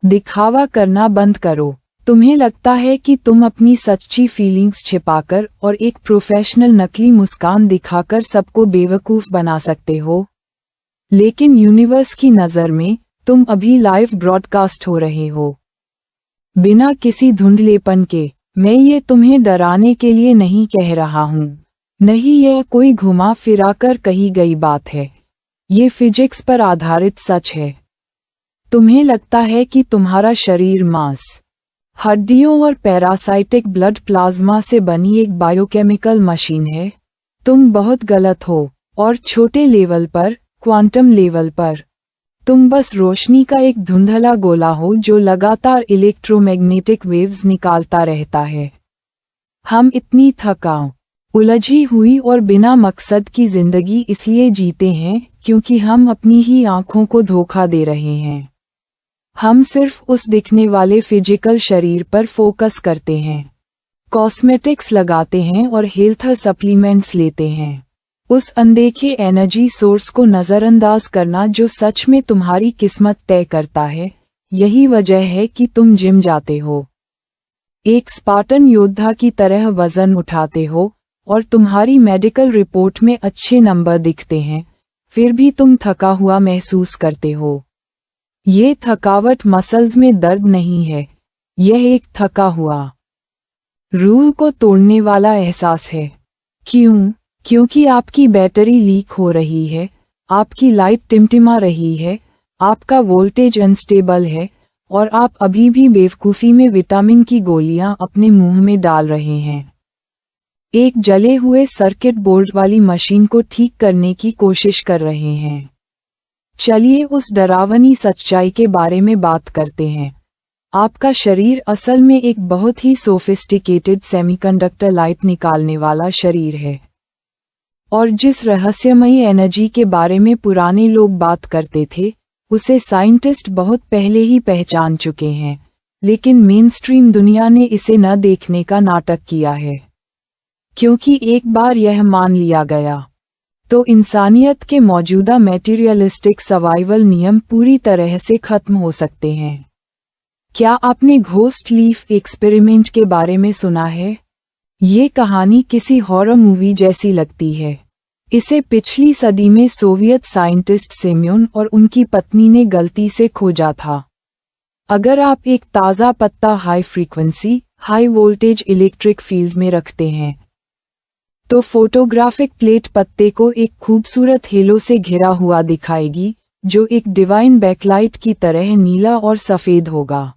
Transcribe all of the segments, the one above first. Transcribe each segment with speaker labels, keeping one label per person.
Speaker 1: दिखावा करना बंद करो। तुम्हें लगता है कि तुम अपनी सच्ची फीलिंग्स छिपाकर और एक प्रोफेशनल नकली मुस्कान दिखाकर सबको बेवकूफ बना सकते हो, लेकिन यूनिवर्स की नज़र में तुम अभी लाइव ब्रॉडकास्ट हो रहे हो, बिना किसी धुंधलेपन के। मैं ये तुम्हें डराने के लिए नहीं कह रहा हूँ, नहीं, यह कोई घुमा फिराकर कही गई बात है। ये फिजिक्स पर आधारित सच है। तुम्हें लगता है कि तुम्हारा शरीर मांस, हड्डियों और पैरासाइटिक ब्लड प्लाज्मा से बनी एक बायोकेमिकल मशीन है। तुम बहुत गलत हो, और छोटे लेवल पर, क्वांटम लेवल पर, तुम बस रोशनी का एक धुंधला गोला हो जो लगातार इलेक्ट्रोमैग्नेटिक वेव्स निकालता रहता है। हम इतनी थकाऊ, उलझी हुई और बिना मकसद की जिंदगी इसलिए जीते हैं क्योंकि हम अपनी ही आंखों को धोखा दे रहे हैं। हम सिर्फ उस दिखने वाले फिजिकल शरीर पर फोकस करते हैं, कॉस्मेटिक्स लगाते हैं और हेल्थ सप्लीमेंट्स लेते हैं। उस अनदेखे एनर्जी सोर्स को नज़रअंदाज करना जो सच में तुम्हारी किस्मत तय करता है। यही वजह है कि तुम जिम जाते हो, एक स्पार्टन योद्धा की तरह वजन उठाते हो, और तुम्हारी मेडिकल रिपोर्ट में अच्छे नंबर दिखते हैं, फिर भी तुम थका हुआ महसूस करते हो। ये थकावट मसल्स में दर्द नहीं है, यह एक थका हुआ, रूह को तोड़ने वाला एहसास है। क्यों? क्योंकि आपकी बैटरी लीक हो रही है, आपकी लाइट टिमटिमा रही है, आपका वोल्टेज अनस्टेबल है, और आप अभी भी बेवकूफ़ी में विटामिन की गोलियां अपने मुंह में डाल रहे हैं। एक जले हुए सर्किट बोर्ड वाली मशीन को ठीक करने की कोशिश कर रहे हैं। चलिए उस डरावनी सच्चाई के बारे में बात करते हैं। आपका शरीर असल में एक बहुत ही सोफिस्टिकेटेड सेमीकंडक्टर लाइट निकालने वाला शरीर है। और जिस रहस्यमयी एनर्जी के बारे में पुराने लोग बात करते थे, उसे साइंटिस्ट बहुत पहले ही पहचान चुके हैं, लेकिन मेनस्ट्रीम दुनिया ने इसे न देखने का नाटक किया है। क्योंकि एक बार यह मान लिया गया, तो इंसानियत के मौजूदा मैटीरियलिस्टिक सर्वाइवल नियम पूरी तरह से खत्म हो सकते हैं। क्या आपने घोस्ट लीफ एक्सपेरिमेंट के बारे में सुना है? ये कहानी किसी हॉरर मूवी जैसी लगती है। इसे पिछली सदी में सोवियत साइंटिस्ट सेम्योन और उनकी पत्नी ने गलती से खोजा था। अगर आप एक ताज़ा पत्ता high frequency, high voltage electric field में रखते हैं, तो फोटोग्राफिक प्लेट पत्ते को एक खूबसूरत हेलो से घिरा हुआ दिखाएगी, जो एक डिवाइन बैकलाइट की तरह नीला और सफ़ेद होगा।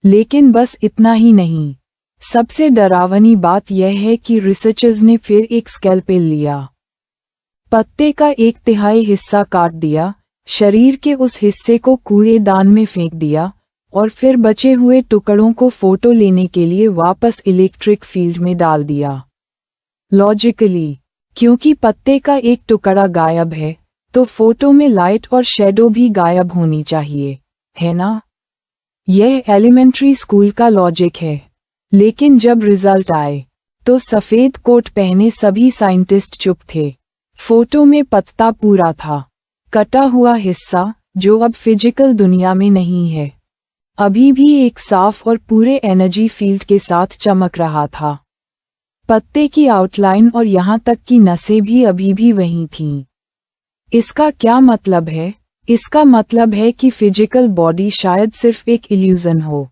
Speaker 1: लेकिन बस इतना ही नहीं, सबसे डरावनी बात यह है कि रिसर्चर्स ने फिर एक स्कैल्पेल लिया, पत्ते का 1/3 हिस्सा काट दिया, शरीर के उस हिस्से को कूड़ेदान में फेंक दिया, और फिर बचे हुए टुकड़ों को फोटो लेने के लिए वापस इलेक्ट्रिक फील्ड में डाल दिया। लॉजिकली, क्योंकि पत्ते का एक टुकड़ा गायब है, तो फोटो में लाइट और शैडो भी गायब होनी चाहिए, है ना? यह एलिमेंट्री स्कूल का लॉजिक है। लेकिन जब रिजल्ट आए, तो सफ़ेद कोट पहने सभी साइंटिस्ट चुप थे। फोटो में पत्ता पूरा था, कटा हुआ हिस्सा जो अब फिजिकल दुनिया में नहीं है, अभी भी एक साफ और पूरे एनर्जी फील्ड के साथ चमक रहा था। पत्ते की आउटलाइन और यहाँ तक कि नसें भी अभी भी वहीं थीं। इसका क्या मतलब है? इसका मतलब है कि फिजिकल बॉडी शायद सिर्फ एक इल्यूजन हो,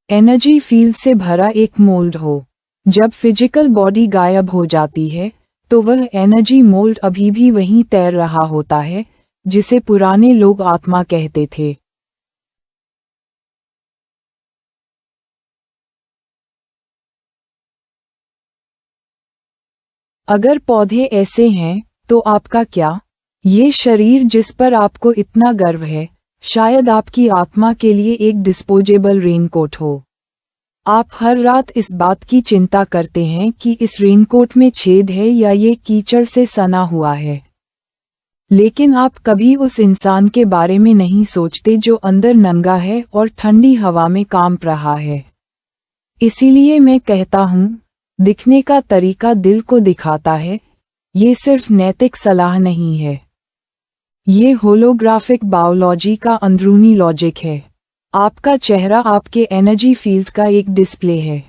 Speaker 1: एनर्जी फील्ड से भरा एक मोल्ड हो। जब फिजिकल बॉडी गायब हो जाती है, तो वह एनर्जी मोल्ड अभी भी वहीं तैर रहा होता है, जिसे पुराने लोग आत्मा कहते थे। अगर पौधे ऐसे हैं, तो आपका क्या? ये शरीर जिस पर आपको इतना गर्व है, शायद आपकी आत्मा के लिए एक डिस्पोजेबल रेनकोट हो। आप हर रात इस बात की चिंता करते हैं कि इस रेनकोट में छेद है या ये कीचड़ से सना हुआ है। लेकिन आप कभी उस इंसान के बारे में नहीं सोचते जो अंदर नंगा है और ठंडी हवा में कांप रहा है। इसीलिए मैं कहता हूँ, दिखने का तरीका दिल को दिखाता है। ये सिर्फ नैतिक सलाह नहीं है, ये होलोग्राफिक बायोलॉजी का अंदरूनी लॉजिक है। आपका चेहरा आपके एनर्जी फील्ड का एक डिस्प्ले है।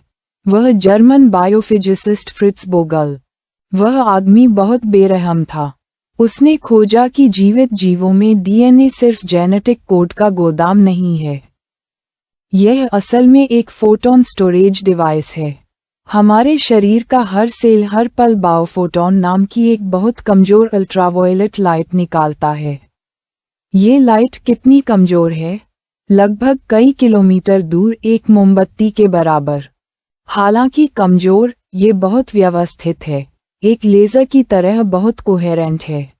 Speaker 1: वह जर्मन बायोफिजिसिस्ट फ्रिट्ज बोगल। वह आदमी बहुत बेरहम था। उसने खोजा कि जीवित जीवों में डीएनए सिर्फ जेनेटिक कोड का गोदाम नहीं है। यह असल में एक फोटोन स्टोरेज डिवाइस है। हमारे शरीर का हर सेल हर पल बायोफोटोन नाम की एक बहुत कमजोर अल्ट्रावायलेट लाइट निकालता है। ये लाइट कितनी कमजोर है? लगभग कई किलोमीटर दूर एक मोमबत्ती के बराबर। हालांकि कमजोर, ये बहुत व्यवस्थित है, एक लेजर की तरह बहुत कोहेरेंट है।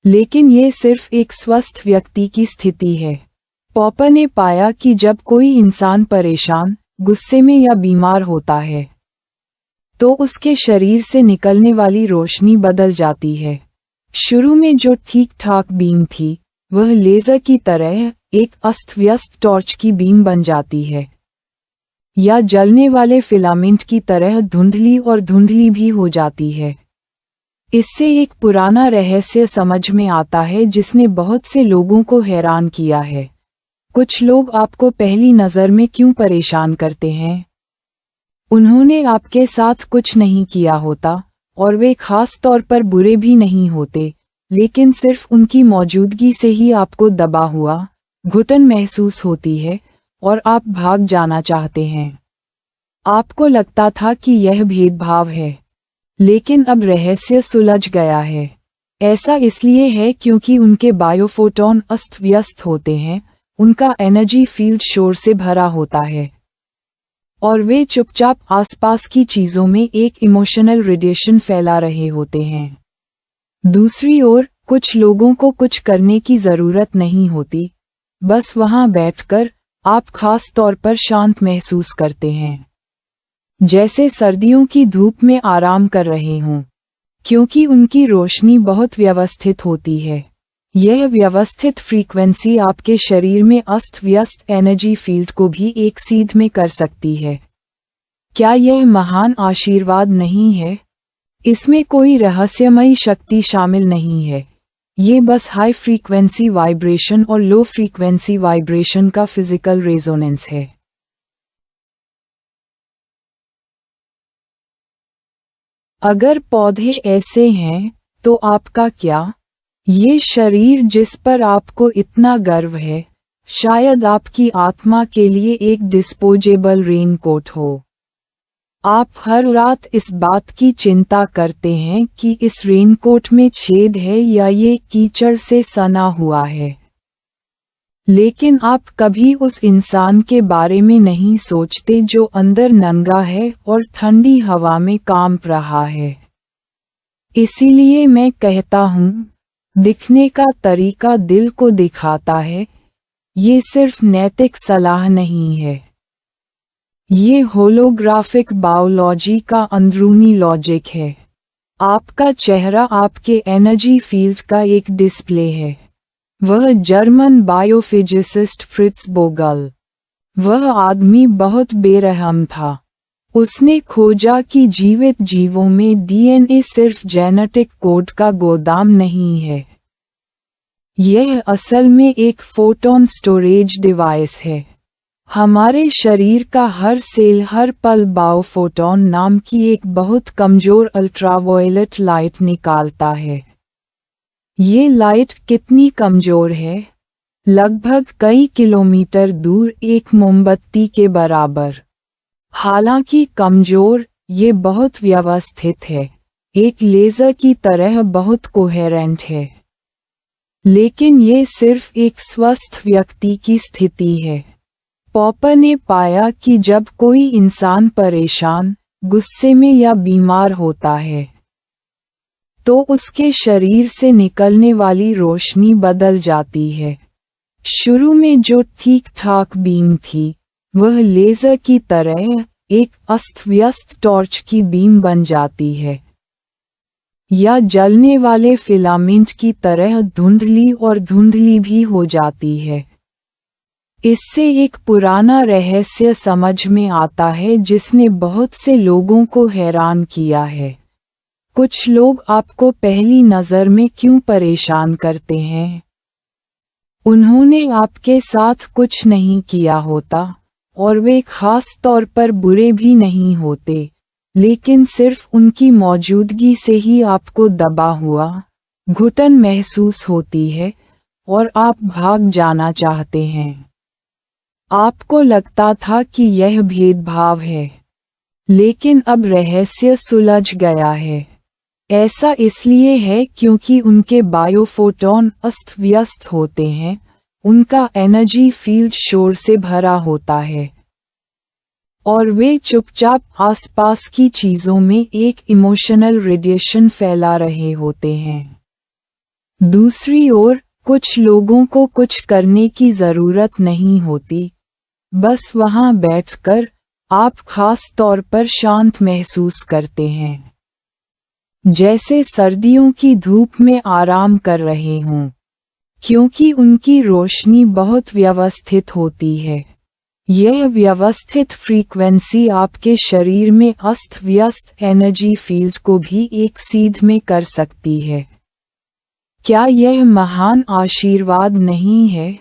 Speaker 1: लेकिन ये सिर्फ एक स्वस्थ व्यक्ति की स्थिति है। पॉपर ने पाया कि जब कोई इंसान परेशान, गुस्से में या बीमार होता है तो उसके शरीर से निकलने वाली रोशनी बदल जाती है। शुरू में जो ठीक ठाक बीम थी वह लेजर की तरह एक अस्त व्यस्त टॉर्च की बीम बन जाती है, या जलने वाले फिलामेंट की तरह धुंधली और धुंधली भी हो जाती है। इससे एक पुराना रहस्य समझ में आता है जिसने बहुत से लोगों को हैरान किया है। कुछ लोग आपको पहली नज़र में क्यों परेशान करते हैं? उन्होंने आपके साथ कुछ नहीं किया होता और वे खास तौर पर बुरे भी नहीं होते, लेकिन सिर्फ उनकी मौजूदगी से ही आपको दबा हुआ, घुटन महसूस होती है और आप भाग जाना चाहते हैं। आपको लगता था कि यह भेदभाव है, लेकिन अब रहस्य सुलझ गया है। ऐसा इसलिए है क्योंकि उनके बायोफोटोन अस्त व्यस्त होते हैं, उनका एनर्जी फील्ड शोर से भरा होता है और वे चुपचाप आसपास की चीजों में एक इमोशनल रेडिएशन फैला रहे होते हैं। दूसरी ओर, कुछ लोगों को कुछ करने की जरूरत नहीं होती, बस वहां बैठकर आप खास तौर पर शांत महसूस करते हैं, जैसे सर्दियों की धूप में आराम कर रहे हों, क्योंकि उनकी रोशनी बहुत व्यवस्थित होती है। यह व्यवस्थित फ्रीक्वेंसी आपके शरीर में अस्त व्यस्त एनर्जी फील्ड को भी एक सीध में कर सकती है। क्या यह महान आशीर्वाद नहीं है? इसमें कोई रहस्यमयी शक्ति शामिल नहीं है, ये बस हाई फ्रीक्वेंसी वाइब्रेशन और लो फ्रीक्वेंसी वाइब्रेशन का फिजिकल रेजोनेंस है। अगर पौधे ऐसे हैं, तो आपका क्या? ये शरीर जिस पर आपको इतना गर्व है, शायद आपकी आत्मा के लिए एक डिस्पोजेबल रेनकोट हो। आप हर रात इस बात की चिंता करते हैं कि इस रेनकोट में छेद है या ये कीचड़ से सना हुआ है। लेकिन आप कभी उस इंसान के बारे में नहीं सोचते जो अंदर नंगा है और ठंडी हवा में कांप रहा है। इसीलिए मैं कहता हूँ, दिखने का तरीका दिल को दिखाता है, ये सिर्फ नैतिक सलाह नहीं है। ये होलोग्राफिक बायोलॉजी का अंदरूनी लॉजिक है। आपका चेहरा आपके एनर्जी फील्ड का एक डिस्प्ले है। वह जर्मन बायोफिजिसिस्ट फ्रिट्ज बोगल। वह आदमी बहुत बेरहम था। उसने खोजा कि जीवित जीवों में डीएनए सिर्फ जेनेटिक कोड का गोदाम नहीं है। यह असल में एक फोटोन स्टोरेज डिवाइस है। हमारे शरीर का हर सेल हर पल बायोफोटोन नाम की एक बहुत कमजोर अल्ट्रावायलेट लाइट निकालता है। ये लाइट कितनी कमजोर है? लगभग कई किलोमीटर दूर एक मोमबत्ती के बराबर। हालांकि कमजोर, ये बहुत व्यवस्थित है, एक लेजर की तरह बहुत कोहेरेंट है। लेकिन ये सिर्फ एक स्वस्थ व्यक्ति की स्थिति है। पॉपर ने पाया कि जब कोई इंसान परेशान, गुस्से में या बीमार होता है तो उसके शरीर से निकलने वाली रोशनी बदल जाती है। शुरू में जो ठीक ठाक बीम थी वह लेजर की तरह एक अस्त व्यस्त टॉर्च की बीम बन जाती है, या जलने वाले फिलामेंट की तरह धुंधली और धुंधली भी हो जाती है। इससे एक पुराना रहस्य समझ में आता है जिसने बहुत से लोगों को हैरान किया है। कुछ लोग आपको पहली नज़र में क्यों परेशान करते हैं? उन्होंने आपके साथ कुछ नहीं किया होता, और वे खास तौर पर बुरे भी नहीं होते, लेकिन सिर्फ उनकी मौजूदगी से ही आपको दबा हुआ घुटन महसूस होती है और आप भाग जाना चाहते हैं। आपको लगता था कि यह भेदभाव है, लेकिन अब रहस्य सुलझ गया है। ऐसा इसलिए है क्योंकि उनके बायोफोटॉन अस्त व्यस्त होते हैं, उनका एनर्जी फील्ड शोर से भरा होता है, और वे चुपचाप आसपास की चीजों में एक इमोशनल रेडिएशन फैला रहे होते हैं। दूसरी ओर, कुछ लोगों को कुछ करने की जरूरत नहीं होती, बस वहां बैठकर आप खास तौर पर शांत महसूस करते हैं, जैसे सर्दियों की धूप में आराम कर रहे हों, क्योंकि उनकी रोशनी बहुत व्यवस्थित होती है। यह व्यवस्थित फ्रीक्वेंसी आपके शरीर में अस्त व्यस्त एनर्जी फील्ड को भी एक सीध में कर सकती है। क्या यह महान आशीर्वाद नहीं है?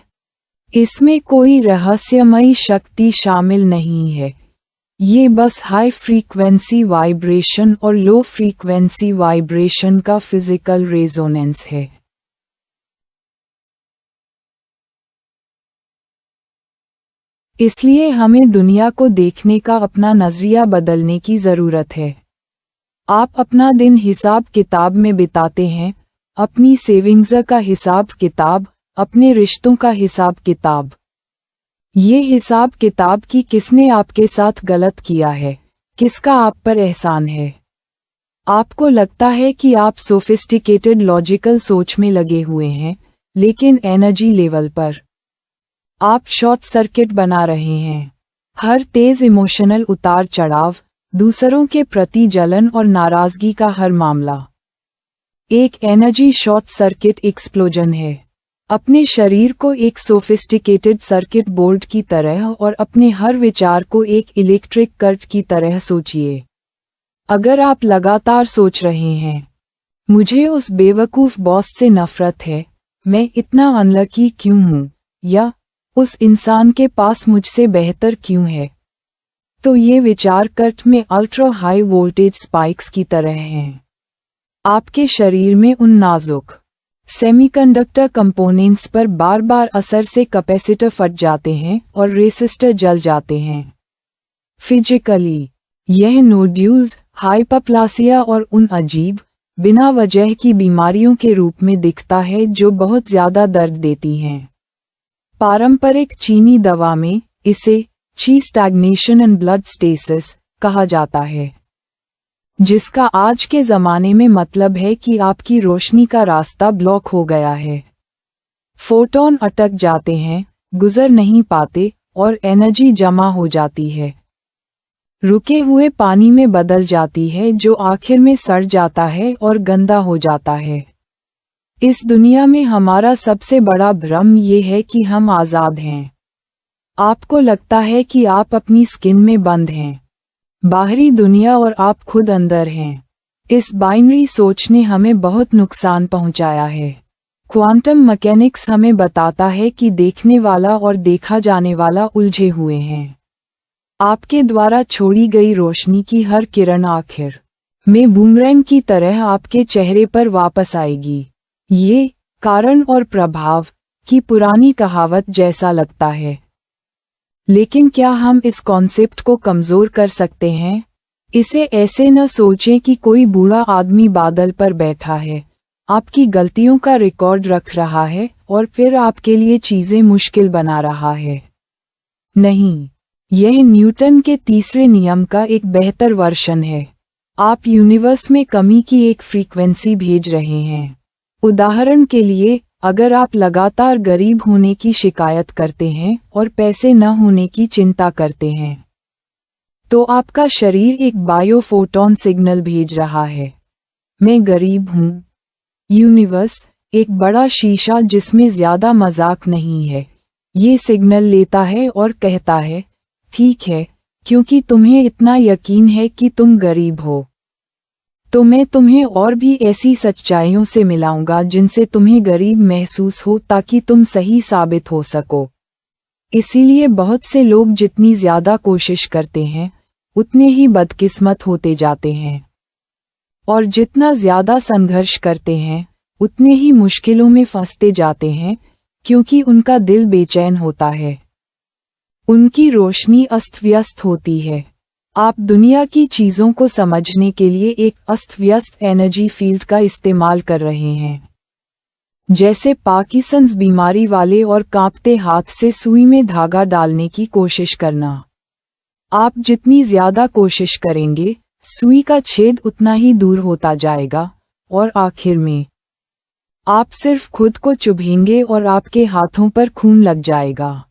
Speaker 1: इसमें कोई रहस्यमयी शक्ति शामिल नहीं है, ये बस हाई फ्रीक्वेंसी वाइब्रेशन और लो फ्रीक्वेंसी वाइब्रेशन का फिजिकल रेजोनेंस है। इसलिए हमें दुनिया को देखने का अपना नजरिया बदलने की जरूरत है। आप अपना दिन हिसाब किताब में बिताते हैं, अपनी सेविंग्स का हिसाब किताब, अपने रिश्तों का हिसाब किताब। ये हिसाब किताब कि किसने आपके साथ गलत किया है, किसका आप पर एहसान है। आपको लगता है कि आप सोफिस्टिकेटेड लॉजिकल सोच में लगे हुए हैं, लेकिन एनर्जी लेवल पर आप शॉर्ट सर्किट बना रहे हैं। हर तेज इमोशनल उतार चढ़ाव, दूसरों के प्रति जलन और नाराजगी का हर मामला एक एनर्जी शॉर्ट सर्किट एक्सप्लोजन है। अपने शरीर को एक सोफिस्टिकेटेड सर्किट बोर्ड की तरह और अपने हर विचार को एक इलेक्ट्रिक कर्ट की तरह सोचिए। अगर आप लगातार सोच रहे हैं, मुझे उस बेवकूफ बॉस से नफरत है, मैं इतना अनलकी क्यों हूँ, या उस इंसान के पास मुझसे बेहतर क्यों है, तो ये विचार कर्ट में अल्ट्रा हाई वोल्टेज स्पाइक्स की तरह हैं। आपके शरीर में उन नाजुक सेमीकंडक्टर कंपोनेंट्स पर बार बार असर से कैपेसिटर फट जाते हैं और रेसिस्टर जल जाते हैं। फिजिकली, यह नोड्यूल्स, हाइपरप्लासिया और उन अजीब, बिना वजह की बीमारियों के रूप में दिखता है जो बहुत ज्यादा दर्द देती हैं। पारंपरिक चीनी दवा में इसे ची स्टैग्नेशन एंड ब्लड स्टेसिस कहा जाता है, जिसका आज के ज़माने में मतलब है कि आपकी रोशनी का रास्ता ब्लॉक हो गया है। फोटॉन अटक जाते हैं, गुजर नहीं पाते और एनर्जी जमा हो जाती है, रुके हुए पानी में बदल जाती है जो आखिर में सड़ जाता है और गंदा हो जाता है। इस दुनिया में हमारा सबसे बड़ा भ्रम ये है कि हम आज़ाद हैं। आपको लगता है कि आप अपनी स्किन में बंद हैं, बाहरी दुनिया और आप खुद अंदर हैं। इस बाइनरी सोच ने हमें बहुत नुकसान पहुंचाया है। क्वांटम मैकेनिक्स हमें बताता है कि देखने वाला और देखा जाने वाला उलझे हुए हैं। आपके द्वारा छोड़ी गई रोशनी की हर किरण आखिर में बूमरैंग की तरह आपके चेहरे पर वापस आएगी। ये कारण और प्रभाव की पुरानी कहावत जैसा लगता है, लेकिन क्या हम इस कॉन्सेप्ट को कमजोर कर सकते हैं? इसे ऐसे न सोचें कि कोई बूढ़ा आदमी बादल पर बैठा है, आपकी गलतियों का रिकॉर्ड रख रहा है और फिर आपके लिए चीजें मुश्किल बना रहा है। नहीं, यह न्यूटन के तीसरे नियम का एक बेहतर वर्जन है। आप यूनिवर्स में कमी की एक फ्रीक्वेंसी भेज रहे हैं। उदाहरण के लिए, अगर आप लगातार गरीब होने की शिकायत करते हैं और पैसे न होने की चिंता करते हैं, तो आपका शरीर एक बायोफोटॉन सिग्नल भेज रहा है, मैं गरीब हूँ। यूनिवर्स, एक बड़ा शीशा जिसमें ज्यादा मजाक नहीं है, ये सिग्नल लेता है और कहता है, ठीक है, क्योंकि तुम्हें इतना यकीन है कि तुम गरीब हो, तो मैं तुम्हें और भी ऐसी सच्चाइयों से मिलाऊंगा जिनसे तुम्हें गरीब महसूस हो, ताकि तुम सही साबित हो सको। इसीलिए बहुत से लोग जितनी ज्यादा कोशिश करते हैं उतने ही बदकिस्मत होते जाते हैं, और जितना ज्यादा संघर्ष करते हैं उतने ही मुश्किलों में फंसते जाते हैं, क्योंकि उनका दिल बेचैन होता है, उनकी रोशनी अस्त व्यस्त होती है। आप दुनिया की चीजों को समझने के लिए एक अस्त व्यस्त एनर्जी फील्ड का इस्तेमाल कर रहे हैं, जैसे पार्किंसंस बीमारी वाले और कांपते हाथ से सुई में धागा डालने की कोशिश करना। आप जितनी ज्यादा कोशिश करेंगे सुई का छेद उतना ही दूर होता जाएगा, और आखिर में आप सिर्फ खुद को चुभेंगे और आपके हाथों पर खून लग जाएगा।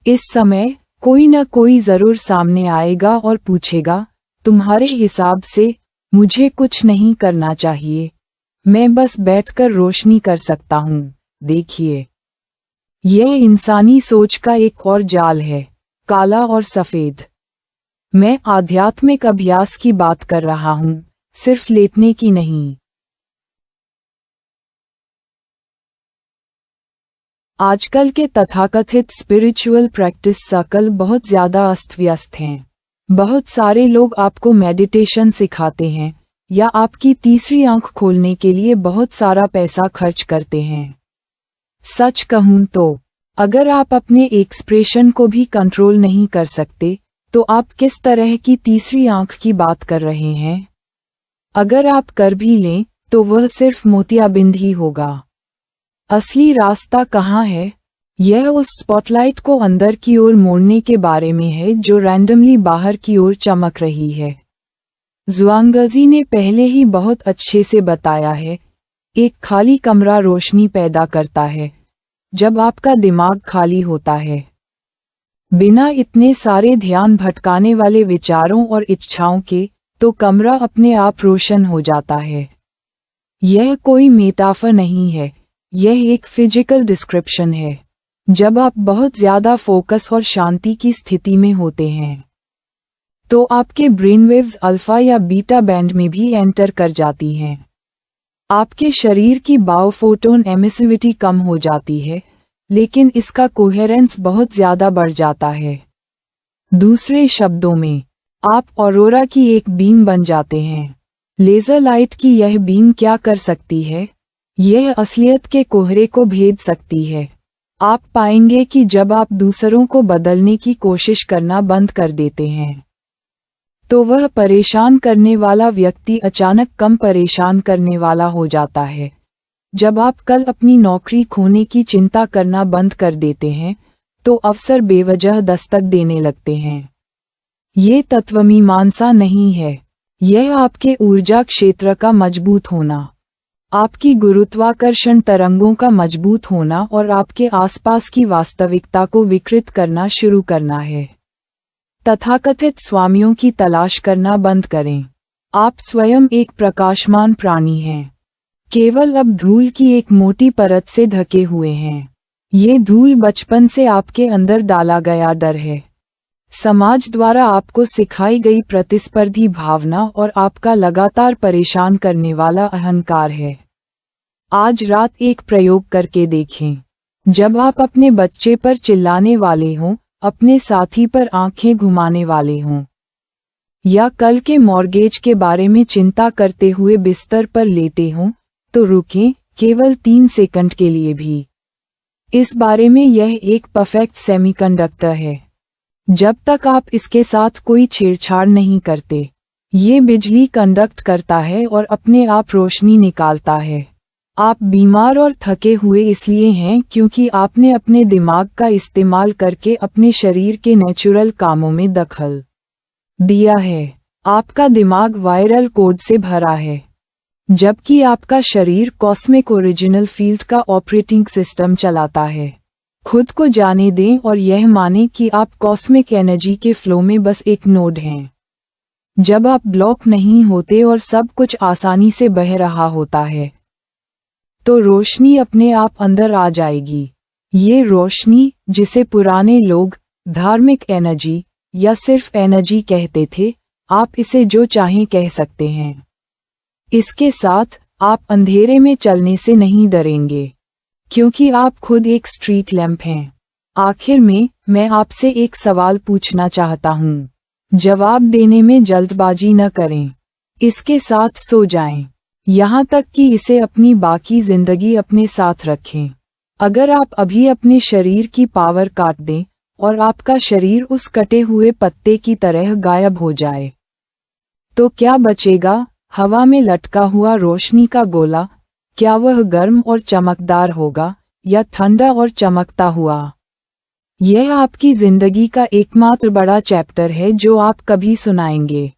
Speaker 1: इस समय कोई न कोई जरूर सामने आएगा और पूछेगा, तुम्हारे हिसाब से मुझे कुछ नहीं करना चाहिए, मैं बस बैठकर रोशनी कर सकता हूँ। देखिए, यह इंसानी सोच का एक और जाल है, काला और सफेद। मैं आध्यात्मिक अभ्यास की बात कर रहा हूँ, सिर्फ लेटने की नहीं। आजकल के तथाकथित स्पिरिचुअल प्रैक्टिस सर्कल बहुत ज्यादा अस्त व्यस्त हैं। बहुत सारे लोग आपको मेडिटेशन सिखाते हैं या आपकी तीसरी आंख खोलने के लिए बहुत सारा पैसा खर्च करते हैं। सच कहूं तो अगर आप अपने एक्सप्रेशन को भी कंट्रोल नहीं कर सकते तो आप किस तरह की तीसरी आंख की बात कर रहे हैं? अगर आप कर भी लें तो वह सिर्फ मोतियाबिंद ही होगा। असली रास्ता कहाँ है? यह उस स्पॉटलाइट को अंदर की ओर मोड़ने के बारे में है जो रैंडमली बाहर की ओर चमक रही है। जुआंगजी ने पहले ही बहुत अच्छे से बताया है, एक खाली कमरा रोशनी पैदा करता है जब आपका दिमाग खाली होता है। बिना इतने सारे ध्यान भटकाने वाले विचारों और इच्छाओं के तो कमरा अपने आप रोशन हो जाता है। यह कोई मेटाफर नहीं है, यह एक फिजिकल डिस्क्रिप्शन है। जब आप बहुत ज्यादा फोकस और शांति की स्थिति में होते हैं तो आपके ब्रेनवेव्स अल्फा या बीटा बैंड में भी एंटर कर जाती हैं। आपके शरीर की बायोफोटोन एमिसिविटी कम हो जाती है, लेकिन इसका कोहेरेंस बहुत ज्यादा बढ़ जाता है। दूसरे शब्दों में, आप ऑरोरा की एक बीम बन जाते हैं। लेजर लाइट की यह बीम क्या कर सकती है? यह असलियत के कोहरे को भेद सकती है। आप पाएंगे कि जब आप दूसरों को बदलने की कोशिश करना बंद कर देते हैं तो वह परेशान करने वाला व्यक्ति अचानक कम परेशान करने वाला हो जाता है। जब आप कल अपनी नौकरी खोने की चिंता करना बंद कर देते हैं तो अवसर बेवजह दस्तक देने लगते हैं। ये तत्वमीमांसा नहीं है, यह आपके ऊर्जा क्षेत्र का मजबूत होना, आपकी गुरुत्वाकर्षण तरंगों का मजबूत होना और आपके आसपास की वास्तविकता को विकृत करना शुरू करना है। तथाकथित स्वामियों की तलाश करना बंद करें। आप स्वयं एक प्रकाशमान प्राणी हैं, केवल अब धूल की एक मोटी परत से ढके हुए हैं। ये धूल बचपन से आपके अंदर डाला गया डर है, समाज द्वारा आपको सिखाई गई प्रतिस्पर्धी भावना और आपका लगातार परेशान करने वाला अहंकार है। आज रात एक प्रयोग करके देखें। जब आप अपने बच्चे पर चिल्लाने वाले हों, अपने साथी पर आंखें घुमाने वाले हों, या कल के मॉर्गेज के बारे में चिंता करते हुए बिस्तर पर लेटे हों, तो रुकें, केवल 3 सेकंड के लिए भी। इस बारे में यह एक परफेक्ट सेमीकंडक्टर है। जब तक आप इसके साथ कोई छेड़छाड़ नहीं करते, ये बिजली कंडक्ट करता है और अपने आप रोशनी निकालता है। आप बीमार और थके हुए इसलिए हैं क्योंकि आपने अपने दिमाग का इस्तेमाल करके अपने शरीर के नेचुरल कामों में दखल दिया है। आपका दिमाग वायरल कोड से भरा है, जबकि आपका शरीर कॉस्मिक ओरिजिनल फील्ड का ऑपरेटिंग सिस्टम चलाता है। खुद को जाने दें और यह मानें कि आप कॉस्मिक एनर्जी के फ्लो में बस एक नोड हैं। जब आप ब्लॉक नहीं होते और सब कुछ आसानी से बह रहा होता है तो रोशनी अपने आप अंदर आ जाएगी। ये रोशनी, जिसे पुराने लोग धार्मिक एनर्जी या सिर्फ एनर्जी कहते थे, आप इसे जो चाहें कह सकते हैं। इसके साथ आप अंधेरे में चलने से नहीं डरेंगे, क्योंकि आप खुद एक स्ट्रीट लैंप हैं। आखिर में मैं आपसे एक सवाल पूछना चाहता हूँ। जवाब देने में जल्दबाजी न करें। इसके साथ सो जाएं, यहाँ तक कि इसे अपनी बाकी जिंदगी अपने साथ रखें। अगर आप अभी अपने शरीर की पावर काट दें और आपका शरीर उस कटे हुए पत्ते की तरह गायब हो जाए, तो क्या बचेगा? हवा में लटका हुआ रोशनी का गोला। क्या वह गर्म और चमकदार होगा या ठंडा और चमकता हुआ? यह आपकी जिंदगी का एकमात्र बड़ा चैप्टर है जो आप कभी सुनाएंगे।